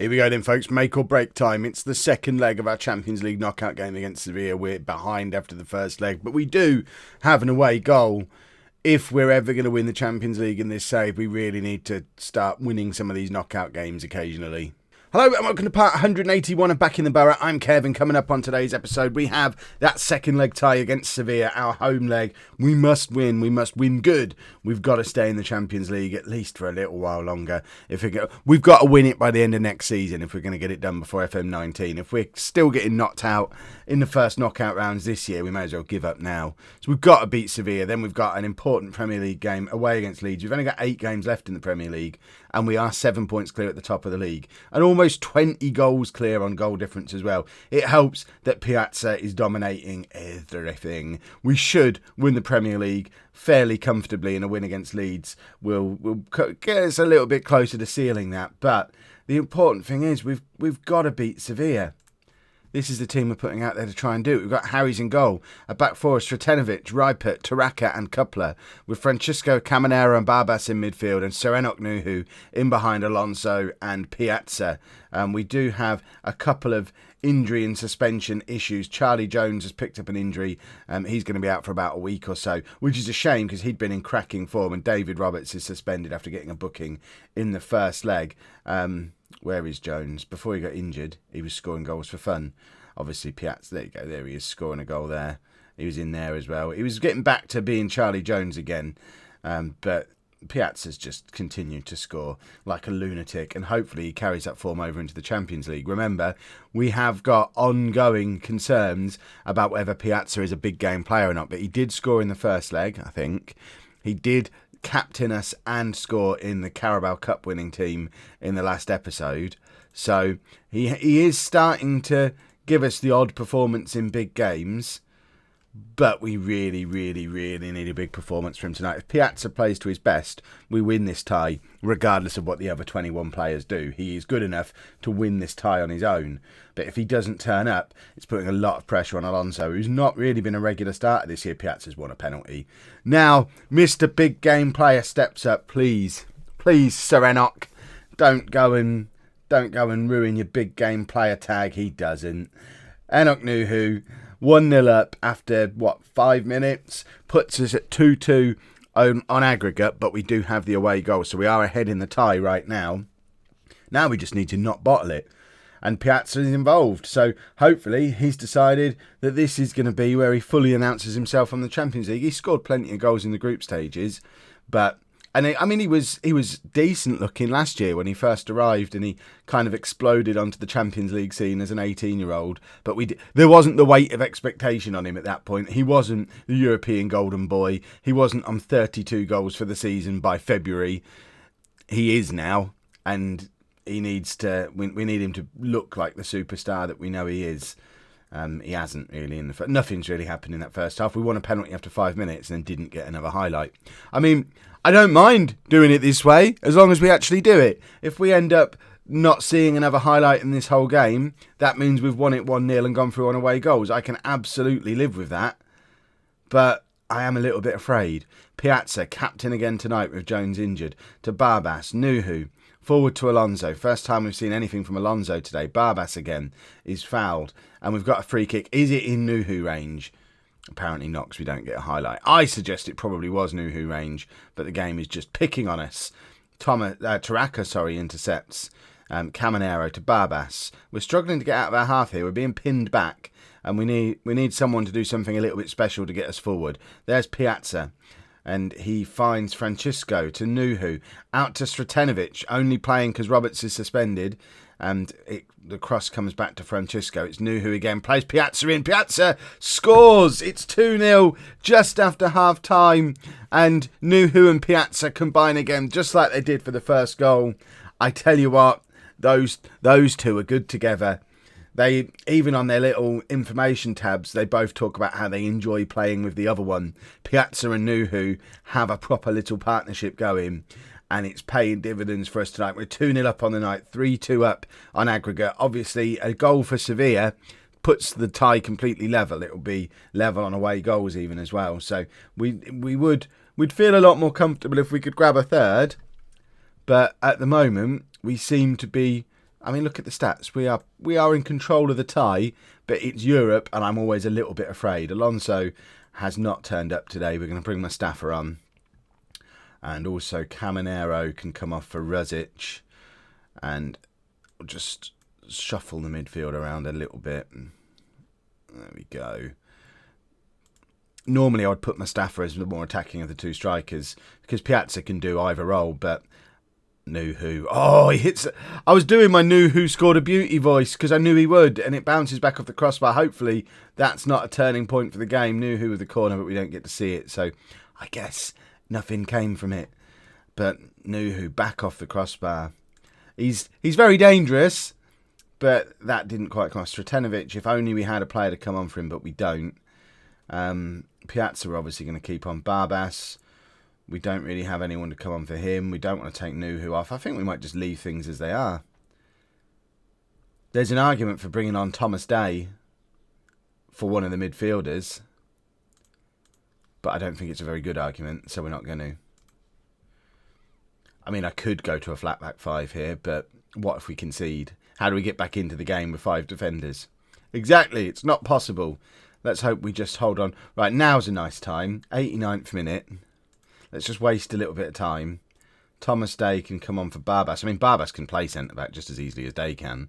Here we go then, folks. Make or break time. It's the second leg of our Champions League knockout game against Sevilla. We're behind after the first leg, but we do have an away goal. If we're ever going to win the Champions League in this save, we really need to start winning some of these knockout games occasionally. Hello and welcome to part 181 of Backing the Boro. I'm Kevin. Coming up on today's episode, we have that second leg tie against Sevilla, our home leg. We must win. We must win good. We've got to stay in the Champions League at least for a little while longer. We've got to win it by the end of next season if we're going to get it done before FM18. If we're still getting knocked out in the first knockout rounds this year, we may as well give up now. So we've got to beat Sevilla. Then we've got an important Premier League game away against Leeds. We've only got 8 games left in the Premier League, and we are 7 points clear at the top of the league. And almost 20 goals clear on goal difference as well. It helps that Piazza is dominating everything. We should win the Premier League fairly comfortably, and a win against Leeds will get us a little bit closer to sealing that. But the important thing is we've got to beat Sevilla. This is the team we're putting out there to try and do it. We've got Harry's in goal. A back four is Sretenovic, Ripert, Taraka and Coupler, with Francisco, Caminero and Barbas in midfield, and Serenok Nuhu in behind Alonso and Piazza. We do have a couple of injury and suspension issues. Charlie Jones has picked up an injury. He's going to be out for about a week or so, which is a shame because he'd been in cracking form, and David Roberts is suspended after getting a booking in the first leg. Where is Jones? Before he got injured, he was scoring goals for fun. Obviously, Piazza, there you go, there he is, scoring a goal there. He was in there as well. He was getting back to being Charlie Jones again, but Piazza's just continued to score like a lunatic, and hopefully he carries that form over into the Champions League. Remember, we have got ongoing concerns about whether Piazza is a big game player or not, but he did score in the first leg, I think. He did captain us and score in the Carabao Cup winning team in the last episode. So he is starting to give us the odd performance in big games, but we really, really, really need a big performance from tonight. If Piazza plays to his best, we win this tie, regardless of what the other 21 players do. He is good enough to win this tie on his own. But if he doesn't turn up, it's putting a lot of pressure on Alonso, who's not really been a regular starter this year. Piazza's won a penalty. Now, Mr. Big Game Player steps up, please. Please, Serenok. Don't go and ruin your Big Game Player tag. He doesn't. Enoch Nuhu, 1-0 up after, 5 minutes? Puts us at 2-2 on aggregate, but we do have the away goal, so we are ahead in the tie right now. Now we just need to not bottle it. And Piazza is involved, so hopefully he's decided that this is going to be where he fully announces himself on the Champions League. He scored plenty of goals in the group stages, but... he was decent looking last year when he first arrived, and he kind of exploded onto the Champions League scene as an 18-year-old. But there wasn't the weight of expectation on him at that point. He wasn't the European golden boy. He wasn't on 32 goals for the season by February. He is now, and he needs to. We need him to look like the superstar that we know he is. He hasn't really nothing's really happened in that first half. We won a penalty after 5 minutes and then didn't get another highlight. I don't mind doing it this way as long as we actually do it. If we end up not seeing another highlight in this whole game, that means we've won it 1-0 and gone through on away goals. I can absolutely live with that. But I am a little bit afraid. Piazza, captain again tonight with Jones injured. To Barbas, Nuhu. Forward to Alonso. First time we've seen anything from Alonso today. Barbas again is fouled. And we've got a free kick. Is it in Nuhu range? Apparently not, because we don't get a highlight. I suggest it probably was Nuhu range, but the game is just picking on us. Taraka intercepts. Caminero to Barbas. We're struggling to get out of our half here. We're being pinned back, and we need someone to do something a little bit special to get us forward. There's Piazza, and he finds Francisco to Nuhu. Out to Sretenovic, only playing because Roberts is suspended. And the cross comes back to Francisco. It's Nuhu again. Plays Piazza in. Piazza scores. It's 2-0 just after half time. And Nuhu and Piazza combine again, just like they did for the first goal. I tell you what, those two are good together. They, even on their little information tabs, they both talk about how they enjoy playing with the other one. Piazza and Nuhu have a proper little partnership going. And it's paying dividends for us tonight. We're 2-0 up on the night, 3-2 up on aggregate. Obviously, a goal for Sevilla puts the tie completely level. It'll be level on away goals even as well. So we'd feel a lot more comfortable if we could grab a third. But at the moment, we seem to be I mean, look at the stats. We are in control of the tie, but it's Europe, and I'm always a little bit afraid. Alonso has not turned up today. We're going to bring Mustafa on. And also Caminero can come off for Ryzen. And just shuffle the midfield around a little bit. There we go. Normally I would put Mustafa as the more attacking of the two strikers because Piazza can do either role, but Nuhu. Oh, he hits. I was doing my Nuhu scored a beauty voice because I knew he would, and it bounces back off the crossbar. Hopefully that's not a turning point for the game. Nuhu with the corner, but we don't get to see it, so I guess nothing came from it. But Nuhu back off the crossbar. He's very dangerous, but that didn't quite come off. Sretenovic, if only we had a player to come on for him, but we don't. Piazza we're obviously going to keep on. Barbas, we don't really have anyone to come on for him. We don't want to take Nuhu off. I think we might just leave things as they are. There's an argument for bringing on Thomas Day for one of the midfielders, but I don't think it's a very good argument, so we're not going to. I mean, I could go to a flat back five here, but what if we concede? How do we get back into the game with 5 defenders? Exactly, it's not possible. Let's hope we just hold on. Right, now's a nice time. 89th minute. Let's just waste a little bit of time. Thomas Day can come on for Barbas. I mean, Barbas can play centre-back just as easily as Day can.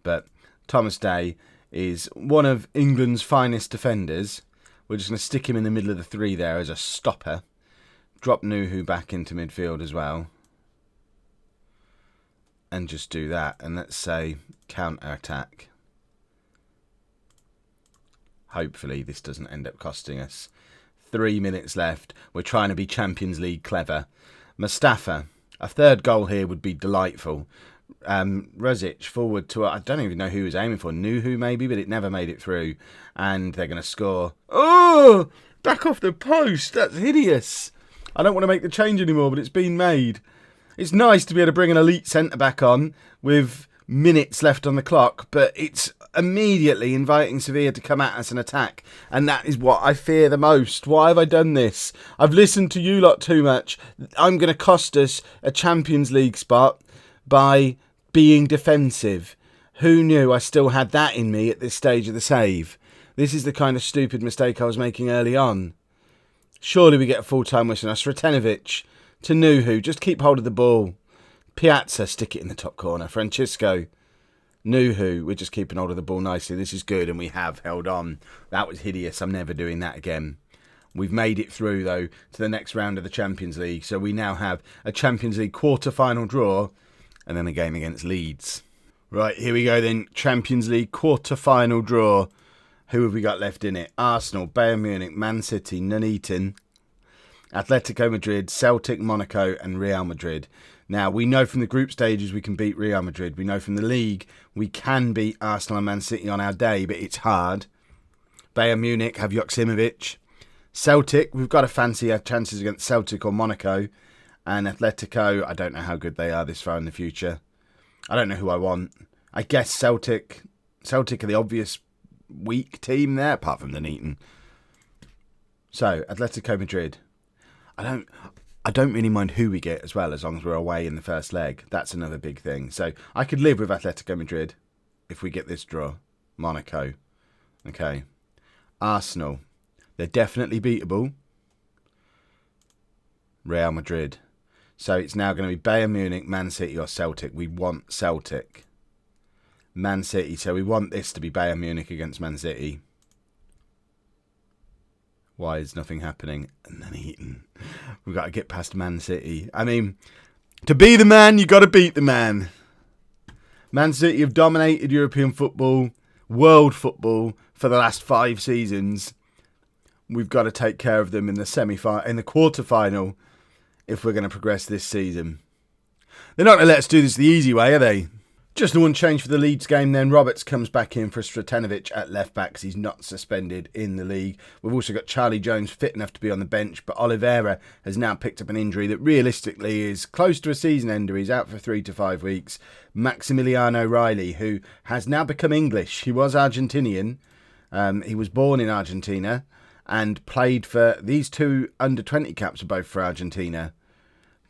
But Thomas Day is one of England's finest defenders. We're just going to stick him in the middle of the three there as a stopper. Drop Nuhu back into midfield as well. And just do that. And let's say counter-attack. Hopefully this doesn't end up costing us. 3 minutes left. We're trying to be Champions League clever. Mustafa. A third goal here would be delightful. Ryzen forward to, I don't even know who he was aiming for. Nuhu maybe, but it never made it through. And they're going to score. Oh! Back off the post. That's hideous. I don't want to make the change anymore, but it's been made. It's nice to be able to bring an elite centre-back on with minutes left on the clock, but it's immediately inviting Sevilla to come at us and attack, and that is what I fear the most. Why have I done this? I've listened to you lot too much. I'm going to cost us a Champions League spot by being defensive. Who knew I still had that in me at this stage of the save? This is the kind of stupid mistake I was making early on. Surely we get a full-time whistle now. Sretenovic to Nuhu. Just keep hold of the ball. Piazza, stick it in the top corner. Francisco. Nuhu, we're just keeping hold of the ball nicely. This is good, and we have held on. That was hideous. I'm never doing that again. We've made it through, though, to the next round of the Champions League. So we now have a Champions League quarter-final draw and then a game against Leeds. Right, here we go then. Champions League quarter-final draw. Who have we got left in it? Arsenal, Bayern Munich, Man City, Nuneaton, Atletico Madrid, Celtic, Monaco and Real Madrid. Now, we know from the group stages we can beat Real Madrid. We know from the league we can beat Arsenal and Man City on our day, but it's hard. Bayern Munich have Joksimovic. Celtic, we've got to fancy our chances against Celtic or Monaco. And Atletico, I don't know how good they are this far in the future. I don't know who I want. I guess Celtic. Celtic are the obvious weak team there, apart from the Nuneaton. So, Atletico Madrid. I don't really mind who we get as well, as long as we're away in the first leg. That's another big thing. So, I could live with Atletico Madrid if we get this draw. Monaco. Okay. Arsenal. They're definitely beatable. Real Madrid. So, it's now going to be Bayern Munich, Man City or Celtic. We want Celtic. Man City. So, we want this to be Bayern Munich against Man City. Why is nothing happening? And then Nuneaton. We've got to get past Man City. I mean, to be the man, you got to beat the man. Man City have dominated European football, world football, for the last 5 seasons. We've got to take care of them in the quarter-final if we're going to progress this season. They're not going to let us do this the easy way, are they? Just the one change for the Leeds game then. Roberts comes back in for Sretenovic at left back because he's not suspended in the league. We've also got Charlie Jones fit enough to be on the bench, but Oliveira has now picked up an injury that realistically is close to a season ender. He's out for 3 to 5 weeks. Maximiliano Riley, who has now become English. He was Argentinian. He was born in Argentina and played for these 2 under-20 caps are both for Argentina.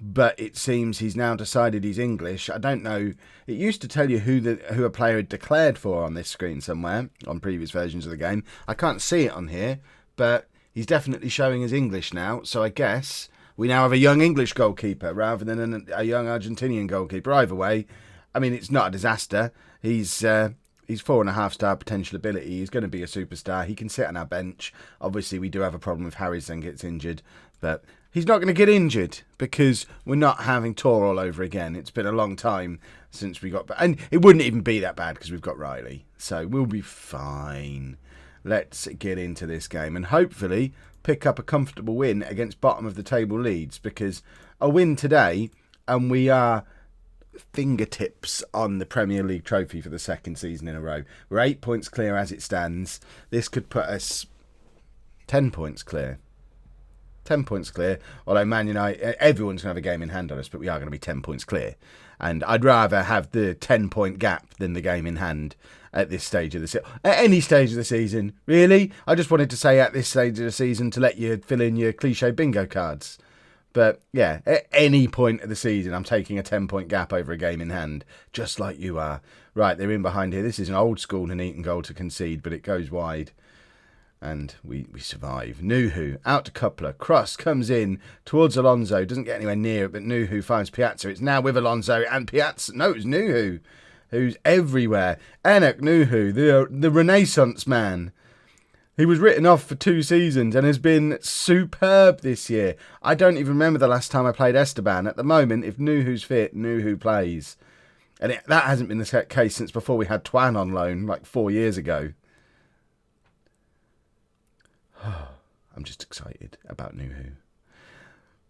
but it seems he's now decided he's English. I don't know. It used to tell you who a player had declared for on this screen somewhere on previous versions of the game. I can't see it on here, but he's definitely showing as English now. So I guess we now have a young English goalkeeper rather than a young Argentinian goalkeeper. Either way, I mean, it's not a disaster. He's 4.5-star potential ability. He's going to be a superstar. He can sit on our bench. Obviously, we do have a problem if Ryzen gets injured, but he's not going to get injured because we're not having Tor all over again. It's been a long time since we got... And it wouldn't even be that bad because we've got Riley. So we'll be fine. Let's get into this game and hopefully pick up a comfortable win against bottom of the table Leeds, because a win today and we are fingertips on the Premier League trophy for the second season in a row. We're 8 points clear as it stands. This could put us 10 points clear. 10 points clear, although Man United, everyone's going to have a game in hand on us, but we are going to be 10 points clear. And I'd rather have the 10-point gap than the game in hand at this stage of the season. At any stage of the season, really. I just wanted to say at this stage of the season to let you fill in your cliche bingo cards. But yeah, at any point of the season, I'm taking a 10-point gap over a game in hand, just like you are. Right, they're in behind here. This is an old school Nuneaton goal to concede, but it goes wide. And we survive. Nuhu out to Coupler. Cross comes in towards Alonso. Doesn't get anywhere near it, but Nuhu finds Piazza. It's now with Alonso and Piazza. No, it's Nuhu, who's everywhere. Enoch Nuhu, the Renaissance man. He was written off for 2 seasons and has been superb this year. I don't even remember the last time I played Esteban. At the moment, if Nuhu's fit, Nuhu plays. And that hasn't been the case since before we had Twan on loan, like 4 years ago. I'm just excited about Nuhu.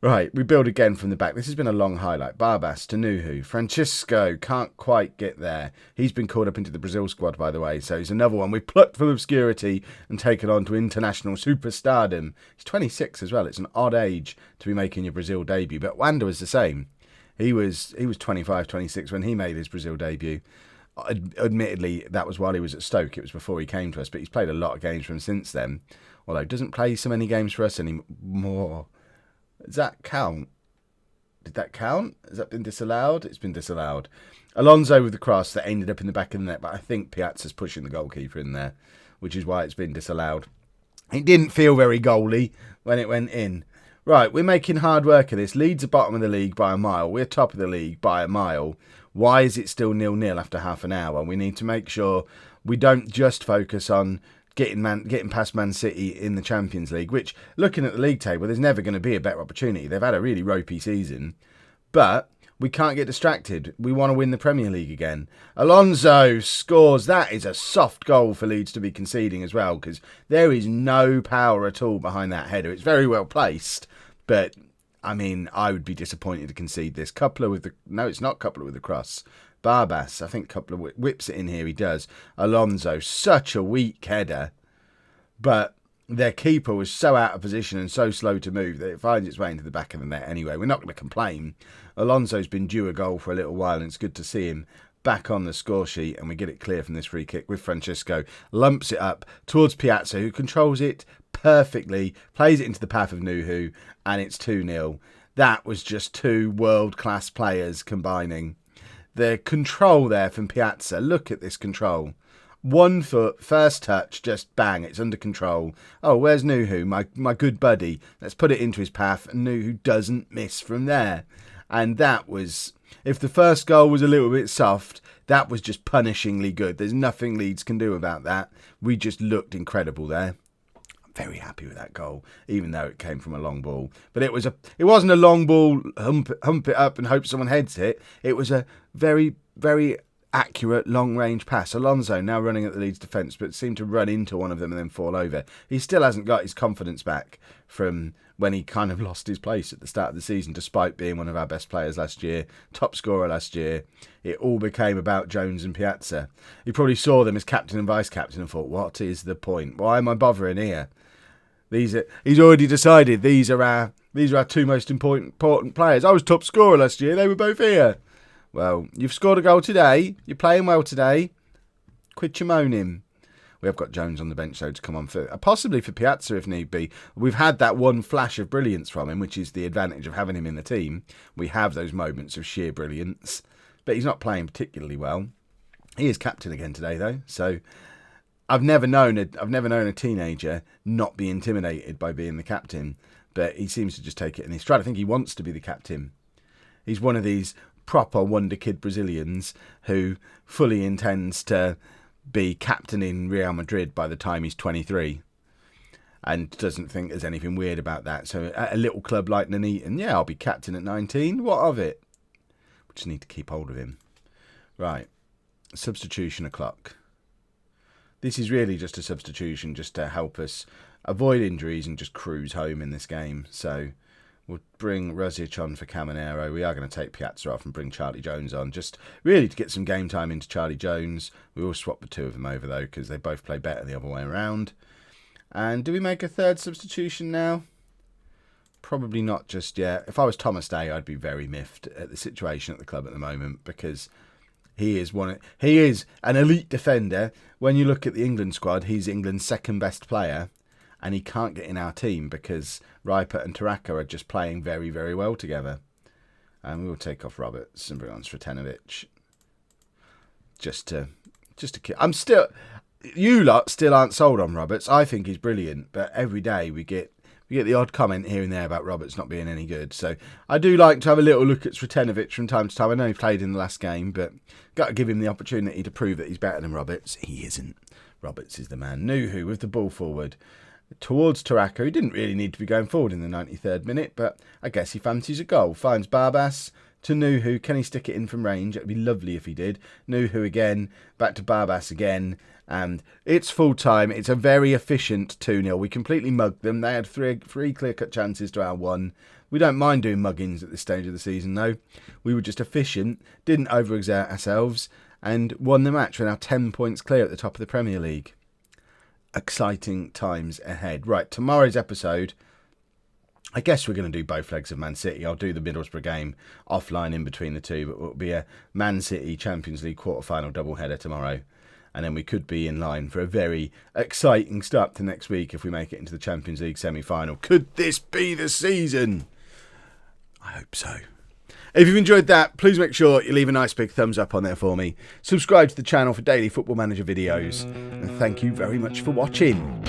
Right, we build again from the back. This has been a long highlight. Barbas to Nuhu. Francisco can't quite get there. He's been called up into the Brazil squad, by the way, so he's another one we've plucked from obscurity and taken on to international superstardom. He's 26 as well. It's an odd age to be making your Brazil debut, but Wanda was the same. He was 25, 26 when he made his Brazil debut. Admittedly, that was while he was at Stoke. It was before he came to us, but he's played a lot of games for him since then. Although doesn't play so many games for us anymore. Does that count? Did that count? Has that been disallowed? It's been disallowed. Alonso with the cross that ended up in the back of the net, but I think Piazza's pushing the goalkeeper in there, which is why it's been disallowed. It didn't feel very goaly when it went in. Right, we're making hard work of this. Leeds are bottom of the league by a mile. We're top of the league by a mile. Why is it still 0-0 after half an hour? We need to make sure we don't just focus on getting past Man City in the Champions League, which, looking at the league table, there's never going to be a better opportunity. They've had a really ropey season, but we can't get distracted. We want to win the Premier League again. Alonso scores. That is a soft goal for Leeds to be conceding as well, because there is no power at all behind that header. It's very well placed, but I mean, I would be disappointed to concede this. Coupler with the... No, it's not Coupler with the cross. Barbas, I think Coupler whips it in here. He does. Alonso, such a weak header. But their keeper was so out of position and so slow to move that it finds its way into the back of the net anyway. We're not going to complain. Alonso's been due a goal for a little while, and it's good to see him back on the score sheet, and we get it clear from this free kick with Francisco. Lumps it up towards Piazza, who controls it perfectly, plays it into the path of Nuhu, and it's 2-0. That was just 2 world-class players combining. The control there from Piazza. Look at this control. 1 foot, first touch, just bang, it's under control. Oh, where's Nuhu, my good buddy? Let's put it into his path, and Nuhu doesn't miss from there. And that was, if the first goal was a little bit soft, that was just punishingly good. There's nothing Leeds can do about that. We just looked incredible there. Very happy with that goal, even though it came from a long ball. But it wasn't a long ball, hump it up and hope someone heads it. It was a very, very accurate long-range pass. Alonso now running at the Leeds defence, but seemed to run into one of them and then fall over. He still hasn't got his confidence back from when he kind of lost his place at the start of the season, despite being one of our best players last year, top scorer last year. It all became about Jones and Piazza. He probably saw them as captain and vice-captain and thought, what is the point? Why am I bothering here? He's already decided these are our 2 most important players. I was top scorer last year. They were both here. Well, you've scored a goal today. You're playing well today. Quit your moaning. We have got Jones on the bench, though, to come on for possibly for Piazza if need be. We've had that one flash of brilliance from him, which is the advantage of having him in the team. We have those moments of sheer brilliance, but he's not playing particularly well. He is captain again today, though, so I've never known a teenager not be intimidated by being the captain, but he seems to just take it in his stride. I think he wants to be the captain. He's one of these proper wonder kid Brazilians who fully intends to be captain in Real Madrid by the time he's 23 and doesn't think there's anything weird about that. So at a little club like Nuneaton, yeah, I'll be captain at 19. What of it? We just need to keep hold of him. Right. Substitution o'clock. This is really just a substitution just to help us avoid injuries and just cruise home in this game. So we'll bring Rosic on for Caminero. We are going to take Piazza off and bring Charlie Jones on, just really to get some game time into Charlie Jones. We will swap the two of them over, though, because they both play better the other way around. And do we make a third substitution now? Probably not just yet. If I was Thomas Day, I'd be very miffed at the situation at the club at the moment, because he is an elite defender. When you look at the England squad, he's England's second best player. And he can't get in our team because Riper and Taraka are just playing very, very well together. And we will take off Roberts and bring on Sretenovic. Just to keep. You lot still aren't sold on Roberts. I think he's brilliant, but every day we get the odd comment here and there about Roberts not being any good. So I do like to have a little look at Sretenovic from time to time. I know he played in the last game, but got to give him the opportunity to prove that he's better than Roberts. He isn't. Roberts is the man. Nuhu with the ball forward towards Taraka, who didn't really need to be going forward in the 93rd minute, but I guess he fancies a goal. Finds Barbas to Nuhu. Can he stick it in from range? It would be lovely if he did. Nuhu again, back to Barbas again, and it's full time. It's a very efficient 2-0. We completely mugged them. They had three clear-cut chances to our one. We don't mind doing muggings at this stage of the season, though. We were just efficient, didn't overexert ourselves, and won the match. We're now 10 points clear at the top of the Premier League. Exciting times ahead. Right, tomorrow's episode, I guess we're going to do both legs of Man City. I'll do the Middlesbrough game offline in between the two, but it will be a Man City Champions League quarter-final doubleheader tomorrow. And then we could be in line for a very exciting start to next week if we make it into the Champions League semi-final. Could this be the season? I hope so. If you've enjoyed that, please make sure you leave a nice big thumbs up on there for me. Subscribe to the channel for daily Football Manager videos. And thank you very much for watching.